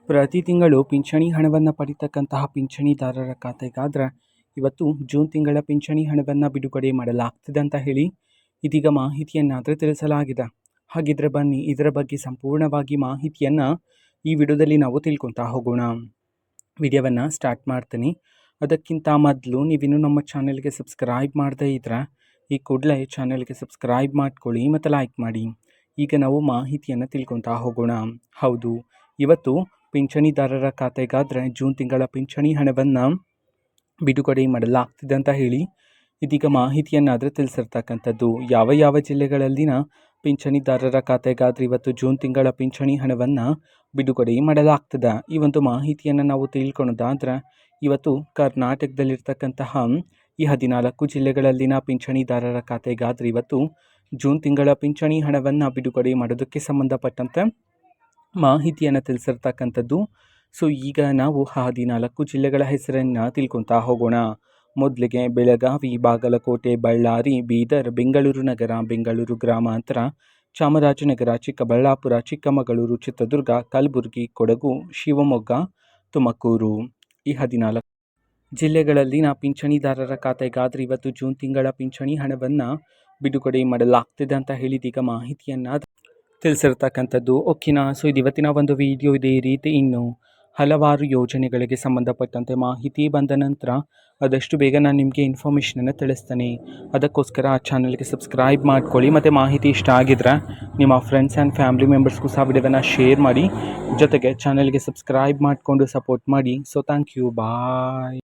ಪ್ರತಿ ತಿಂಗಳು ಪಿಂಚಣಿ ಹಣವನ್ನು ಪಡಿತಕ್ಕಂತಹ ಪಿಂಚಣಿದಾರರ ಖಾತೆಗಾದ್ರೆ ಇವತ್ತು ಜೂನ್ ತಿಂಗಳ ಪಿಂಚಣಿ ಹಣವನ್ನು ಬಿಡುಗಡೆ ಮಾಡಲಾಗ್ತಿದೆ ಅಂತ ಹೇಳಿ ಇದೀಗ ಮಾಹಿತಿಯನ್ನಾದರೆ ತಿಳಿಸಲಾಗಿದೆ. ಹಾಗಿದ್ರೆ ಬನ್ನಿ ಇದರ ಬಗ್ಗೆ ಸಂಪೂರ್ಣವಾಗಿ ಮಾಹಿತಿಯನ್ನು ಈ ವಿಡಿಯೋದಲ್ಲಿ ನಾವು ತಿಳ್ಕೊತಾ ಹೋಗೋಣ. ವಿಡಿಯೋವನ್ನು ಸ್ಟಾರ್ಟ್ ಮಾಡ್ತೀನಿ. ಅದಕ್ಕಿಂತ ಮೊದಲು ನೀವಿನ್ನೂ ನಮ್ಮ ಚಾನೆಲ್ಗೆ ಸಬ್ಸ್ಕ್ರೈಬ್ ಮಾಡದೇ ಇದ್ದರೆ ಈ ಕೂಡಲೇ ಚಾನೆಲ್ಗೆ ಸಬ್ಸ್ಕ್ರೈಬ್ ಮಾಡ್ಕೊಳ್ಳಿ ಮತ್ತು ಲೈಕ್ ಮಾಡಿ. ಈಗ ನಾವು ಮಾಹಿತಿಯನ್ನು ತಿಳ್ಕೊತಾ ಹೋಗೋಣ. ಹೌದು, ಇವತ್ತು ಪಿಂಚಣಿದಾರರ ಖಾತೆಗಾದರೆ ಜೂನ್ ತಿಂಗಳ ಪಿಂಚಣಿ ಹಣವನ್ನು ಬಿಡುಗಡೆ ಮಾಡಲಾಗ್ತಿದೆ ಅಂತ ಹೇಳಿ ಇದೀಗ ಮಾಹಿತಿಯನ್ನಾದರೆ ತಿಳಿಸಿರ್ತಕ್ಕಂಥದ್ದು. ಯಾವ ಯಾವ ಜಿಲ್ಲೆಗಳಲ್ಲಿನ ಪಿಂಚಣಿದಾರರ ಖಾತೆಗಾದರೆ ಇವತ್ತು ಜೂನ್ ತಿಂಗಳ ಪಿಂಚಣಿ ಹಣವನ್ನು ಬಿಡುಗಡೆ ಮಾಡಲಾಗ್ತದೆ, ಈ ಒಂದು ಮಾಹಿತಿಯನ್ನು ನಾವು ತಿಳ್ಕೊಳೋದಾದ್ರೆ ಇವತ್ತು ಕರ್ನಾಟಕದಲ್ಲಿರ್ತಕ್ಕಂತಹ ಈ 14 ಜಿಲ್ಲೆಗಳಲ್ಲಿನ ಪಿಂಚಣಿದಾರರ ಖಾತೆಗಾದರೆ ಇವತ್ತು ಜೂನ್ ತಿಂಗಳ ಪಿಂಚಣಿ ಹಣವನ್ನು ಬಿಡುಗಡೆ ಮಾಡೋದಕ್ಕೆ ಸಂಬಂಧಪಟ್ಟಂತೆ ಮಾಹಿತಿಯನ್ನು ತಿಳಿಸಿರ್ತಕ್ಕಂಥದ್ದು. ಸೊ ಈಗ ನಾವು 14 ಜಿಲ್ಲೆಗಳ ಹೆಸರನ್ನು ತಿಳ್ಕೊತಾ ಹೋಗೋಣ. ಮೊದಲಿಗೆ ಬೆಳಗಾವಿ, ಬಾಗಲಕೋಟೆ, ಬಳ್ಳಾರಿ, ಬೀದರ್, ಬೆಂಗಳೂರು ನಗರ, ಬೆಂಗಳೂರು ಗ್ರಾಮಾಂತರ, ಚಾಮರಾಜನಗರ, ಚಿಕ್ಕಬಳ್ಳಾಪುರ, ಚಿಕ್ಕಮಗಳೂರು, ಚಿತ್ರದುರ್ಗ, ಕಲಬುರಗಿ, ಕೊಡಗು, ಶಿವಮೊಗ್ಗ, ತುಮಕೂರು. ಈ 14 ಜಿಲ್ಲೆಗಳಲ್ಲಿನ ಪಿಂಚಣಿದಾರರ ಖಾತೆಗಾದರೆ ಇವತ್ತು ಜೂನ್ ತಿಂಗಳ ಪಿಂಚಣಿ ಹಣವನ್ನು ಬಿಡುಗಡೆ ಮಾಡಲಾಗ್ತಿದೆ ಅಂತ ಹೇಳಿದೀಗ ಮಾಹಿತಿಯನ್ನು ತಿಳಿಸಿರ್ತಕ್ಕಂಥದ್ದು. ಓಕೆನಾ. ಸೊ ಇದು ಇವತ್ತಿನ ಒಂದು ವಿಡಿಯೋ. ಇದೇ ರೀತಿ ಇನ್ನು ಹಲವಾರು ಯೋಜನೆಗಳಿಗೆ ಸಂಬಂಧಪಟ್ಟಂತೆ ಮಾಹಿತಿ ಬಂದ ನಂತರ ಆದಷ್ಟು ಬೇಗ ನಾನು ನಿಮಗೆ ಇನ್ಫಾರ್ಮೇಷನನ್ನು ತಿಳಿಸ್ತೇನೆ. ಅದಕ್ಕೋಸ್ಕರ ಆ ಚಾನಲ್ಗೆ ಸಬ್ಸ್ಕ್ರೈಬ್ ಮಾಡ್ಕೊಳ್ಳಿ ಮತ್ತು ಮಾಹಿತಿ ಇಷ್ಟ ಆಗಿದ್ರೆ ನಿಮ್ಮ ಫ್ರೆಂಡ್ಸ್ ಆ್ಯಂಡ್ ಫ್ಯಾಮಿಲಿ ಮೆಂಬರ್ಸ್ಗೂ ಸಹ ವಿಡಿಯೋವನ್ನು ಶೇರ್ ಮಾಡಿ, ಜೊತೆಗೆ ಚಾನಲ್ಗೆ ಸಬ್ಸ್ಕ್ರೈಬ್ ಮಾಡಿಕೊಂಡು ಸಪೋರ್ಟ್ ಮಾಡಿ. So thank you, bye.